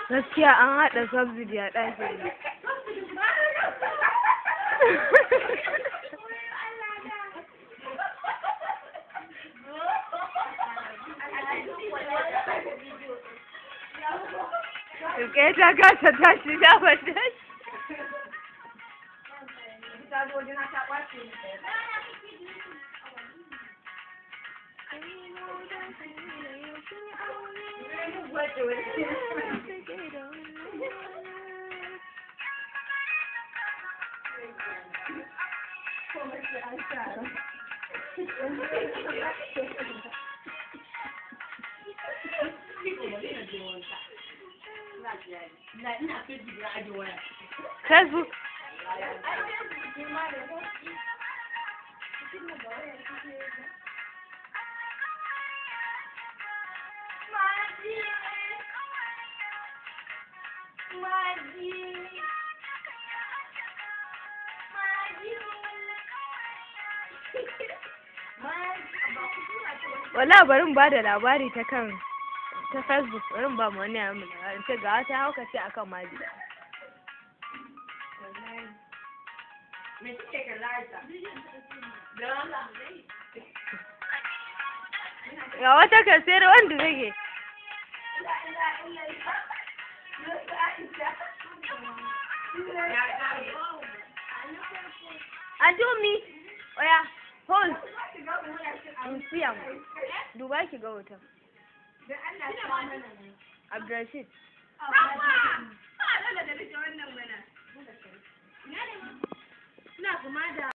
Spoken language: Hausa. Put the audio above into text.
Gaskiya an haɗa subsidy a ɗakin nan. Rike ta kasa tashi ta bata shi. Facebook. Wala bari ba da labari ta Facebook, bari ba mu wani yamin labari ce ga wata hauka ce akan maji. Ga wata kan sayar wanda take. Ajumi, oya, hold. Siyam, duba ki ga wuta. Abdurrashid. Ina kuma da